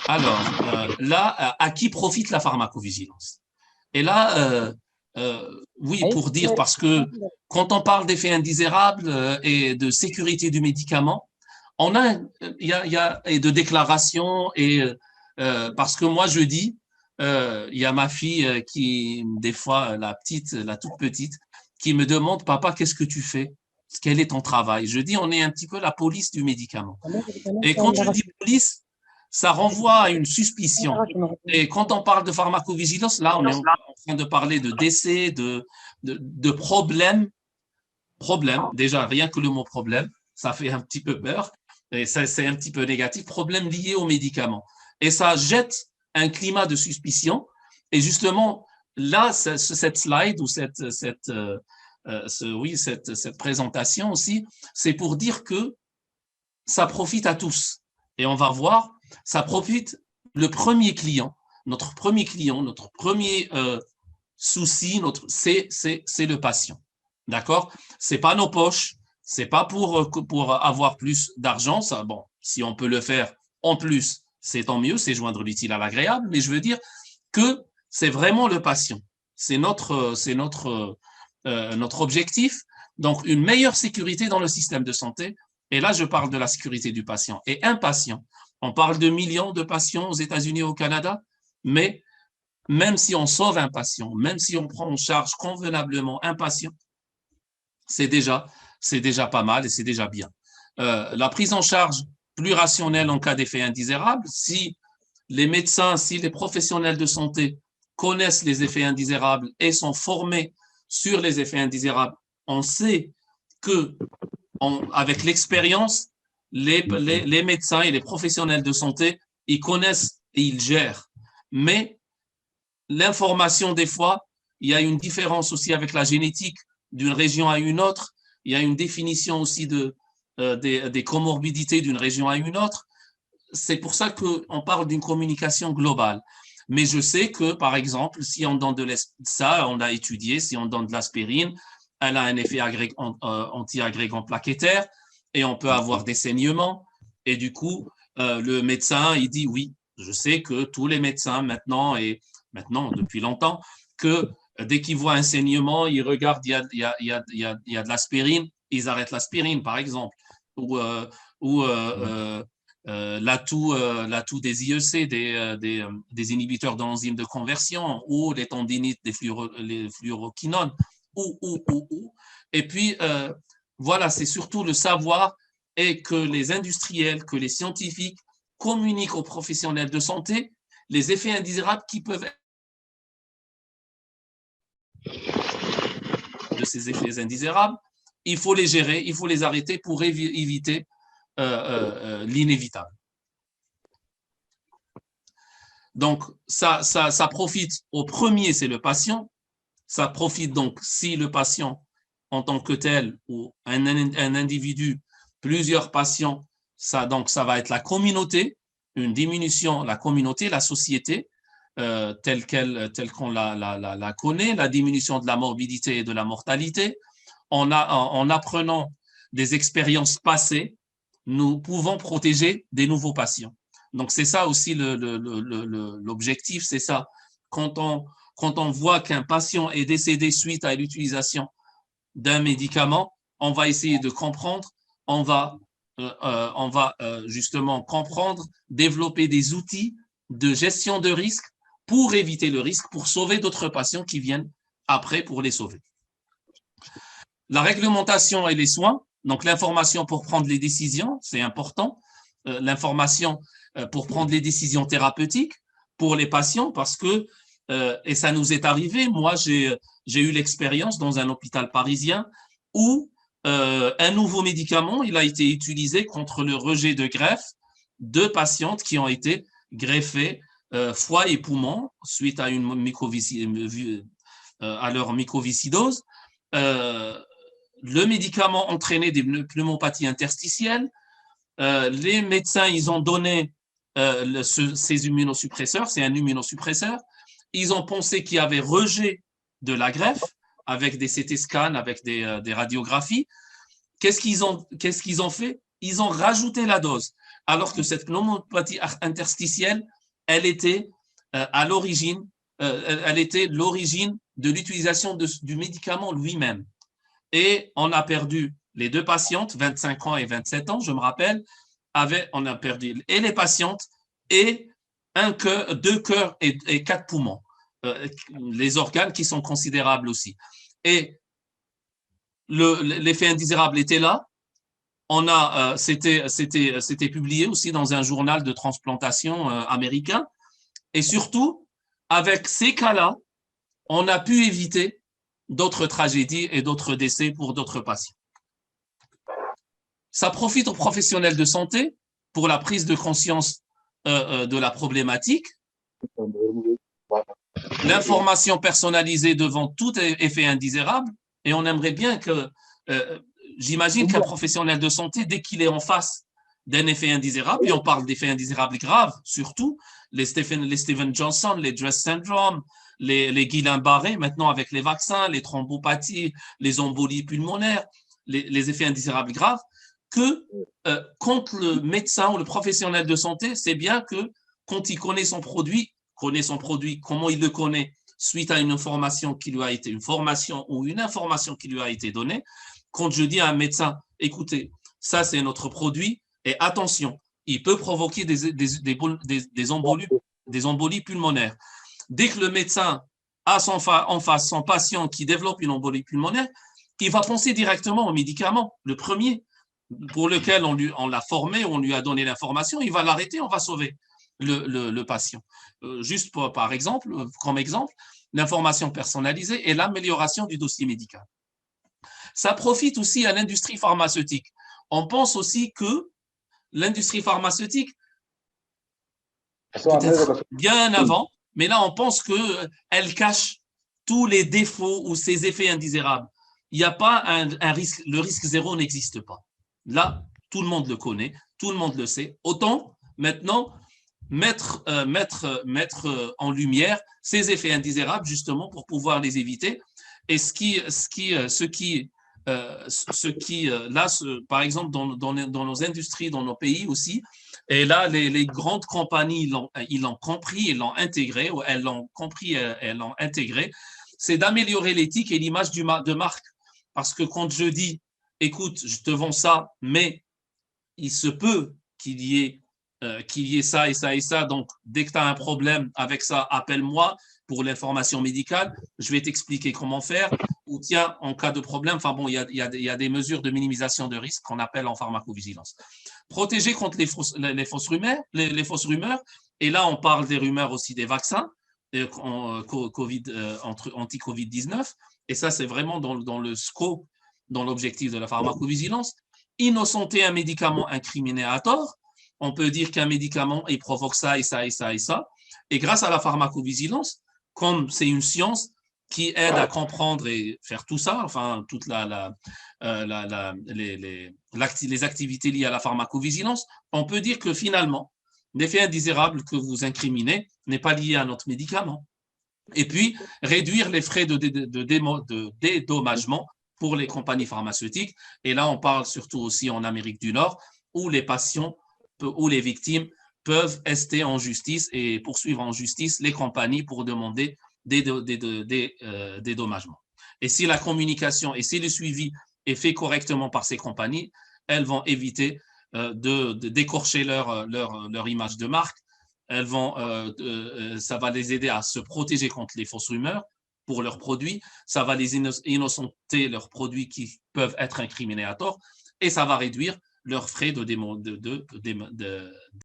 Alors, là, à qui profite la pharmacovigilance? Et là, oui, Oui, pour dire, parce que quand on parle d'effets indésirables et de sécurité du médicament, on a, et de déclaration, et parce que moi, je dis, il y a ma fille qui, des fois, la petite, la toute petite, qui me demande, papa, qu'est-ce que tu fais? Quel est ton travail? Je dis, on est un petit peu la police du médicament. Et quand je dis police, ça renvoie à une suspicion. Et quand on parle de pharmacovigilance, là, on est en train de parler de décès, de problèmes. Problème, déjà, rien que le mot problème, ça fait un petit peu peur. Et ça, c'est un petit peu négatif. Problème lié aux médicaments. Et ça jette un climat de suspicion. Et justement, là, cette slide ou oui, cette présentation aussi, c'est pour dire que ça profite à tous. Et on va voir, ça profite le premier client, notre premier souci, c'est le patient. D'accord? C'est pas nos poches, c'est pas pour avoir plus d'argent. Ça, bon, si on peut le faire en plus, c'est tant mieux, c'est joindre l'utile à l'agréable. Mais je veux dire que c'est vraiment le patient. C'est notre objectif. Donc, une meilleure sécurité dans le système de santé. Et là, je parle de la sécurité du patient. Et un patient, on parle de millions de patients aux États-Unis et au Canada, mais même si on sauve un patient, même si on prend en charge convenablement un patient, c'est déjà, c'est déjà pas mal et c'est déjà bien. La prise en charge plus rationnelle en cas d'effet indésirable, si les médecins, si les professionnels de santé connaissent les effets indésirables et sont formés sur les effets indésirables, on sait que avec l'expérience, les médecins et les professionnels de santé, ils connaissent et ils gèrent. Mais l'information, des fois, il y a une différence aussi avec la génétique d'une région à une autre. Il y a une définition aussi des comorbidités d'une région à une autre. C'est pour ça qu'on parle d'une communication globale. Mais je sais que, par exemple, si on donne ça, on a étudié, si on donne de l'aspirine, elle a un effet anti-agrégant plaquettaire et on peut avoir des saignements. Et du coup, le médecin, il dit oui, je sais que tous les médecins maintenant, et maintenant depuis longtemps, que dès qu'ils voient un saignement, ils regardent, il y a de l'aspirine, ils arrêtent l'aspirine, par exemple. Ou, ou l'atout des IEC, des inhibiteurs d'enzymes de conversion, ou les tendinites, les fluoroquinones, ou. Et puis, voilà, c'est surtout le savoir et que les industriels, que les scientifiques communiquent aux professionnels de santé les effets indésirables qui peuvent être de ces effets indésirables. Il faut les gérer, il faut les arrêter pour éviter l'inévitable. Donc, ça profite au premier, c'est le patient. Ça profite donc si le patient en tant que tel ou un individu, plusieurs patients, donc ça va être la communauté, une diminution, la communauté, la société, telle qu'on la connaît, la diminution de la morbidité et de la mortalité. En apprenant des expériences passées, nous pouvons protéger des nouveaux patients. Donc, c'est ça aussi l'objectif, c'est ça. Quand on voit qu'un patient est décédé suite à l'utilisation d'un médicament, on va essayer de comprendre, on va justement comprendre, développer des outils de gestion de risque pour éviter le risque, pour sauver d'autres patients qui viennent après pour les sauver. La réglementation et les soins, donc l'information pour prendre les décisions, c'est important. L'information pour prendre les décisions thérapeutiques pour les patients parce que, et ça nous est arrivé, moi j'ai eu l'expérience dans un hôpital parisien où un nouveau médicament, il a été utilisé contre le rejet de greffe de patientes qui ont été greffées foie et poumon suite à à leur mycoviscidose. Le médicament entraînait des pneumopathies interstitielles. Les médecins, ils ont donné ces immunosuppresseurs, c'est un immunosuppresseur. Ils ont pensé qu'il y avait rejet de la greffe avec des CT scans, avec des radiographies. Qu'est-ce qu'ils ont fait? Ils ont rajouté la dose, alors que cette pneumopathie interstitielle, elle était elle était l'origine de l'utilisation du médicament lui-même. Et on a perdu les deux patientes, 25 ans et 27 ans, je me rappelle, on a perdu et les patientes et deux cœurs et quatre poumons, les organes qui sont considérables aussi. Et l'effet indésirable était là. C'était publié aussi dans un journal de transplantation américain. Et surtout, avec ces cas-là, on a pu éviter d'autres tragédies et d'autres décès pour d'autres patients. Ça profite aux professionnels de santé pour la prise de conscience de la problématique, l'information personnalisée devant tout effet indésirable, et on aimerait bien que, j'imagine qu'un professionnel de santé, dès qu'il est en face d'un effet indésirable, et on parle d'effets indésirables graves, surtout, les Stephen Johnson, les Dress syndrome, les Guillain-Barré, maintenant avec les vaccins, les thrombopathies, les embolies pulmonaires, les effets indésirables graves, que quand le médecin ou le professionnel de santé, c'est bien que quand il connaît son produit, comment il le connaît suite à une information qui lui a été, une formation ou une information qui lui a été donnée, quand je dis à un médecin, écoutez, ça c'est notre produit, et attention, il peut provoquer des embolies pulmonaires. Dès que le médecin a en face son patient qui développe une embolie pulmonaire, il va penser directement au médicament, le premier, pour lequel on l'a formé, on lui a donné l'information, il va l'arrêter, on va sauver le patient. Juste par exemple, comme exemple, l'information personnalisée et l'amélioration du dossier médical. Ça profite aussi à l'industrie pharmaceutique. On pense aussi que l'industrie pharmaceutique, peut-être bien avant, mais là on pense qu'elle cache tous les défauts ou ses effets indésirables. Il n'y a pas un risque, le risque zéro n'existe pas. Là, tout le monde le connaît, tout le monde le sait. Autant maintenant mettre en lumière ces effets indésirables justement pour pouvoir les éviter. Et là, par exemple, dans nos industries, dans nos pays aussi, et là, les grandes compagnies, ils l'ont compris, ils l'ont intégré, ou elles l'ont compris, elles l'ont intégré, c'est d'améliorer l'éthique et l'image de marque. Parce que quand je dis, écoute, je te vends ça, mais il se peut qu'il y ait ça et ça et ça. Donc, dès que tu as un problème avec ça, appelle-moi pour l'information médicale. Je vais t'expliquer comment faire. Ou tiens, en cas de problème, enfin bon, il y a des mesures de minimisation de risque qu'on appelle en pharmacovigilance. Protéger contre les fausses rumeurs. Et là, on parle des rumeurs aussi des vaccins anti-Covid-19. Et ça, c'est vraiment dans le scope, dans l'objectif de la pharmacovigilance. Innocenter un médicament incriminé à tort. On peut dire qu'un médicament, il provoque ça et ça et ça et ça. Et grâce à la pharmacovigilance, comme c'est une science qui aide à comprendre et faire tout ça, enfin, toute les activités liées à la pharmacovigilance, on peut dire que finalement, l'effet indésirable que vous incriminez n'est pas lié à notre médicament. Et puis, réduire les frais de dédommagement pour les compagnies pharmaceutiques. Et là, on parle surtout aussi en Amérique du Nord, où les patients ou les victimes peuvent rester en justice et poursuivre en justice les compagnies pour demander des dédommagements. Et si la communication et si le suivi est fait correctement par ces compagnies, elles vont éviter de d'écorcher leur image de marque. Ça va les aider à se protéger contre les fausses rumeurs pour leurs produits. Ça va les innocenter leurs produits qui peuvent être incriminés à tort et ça va réduire leurs frais de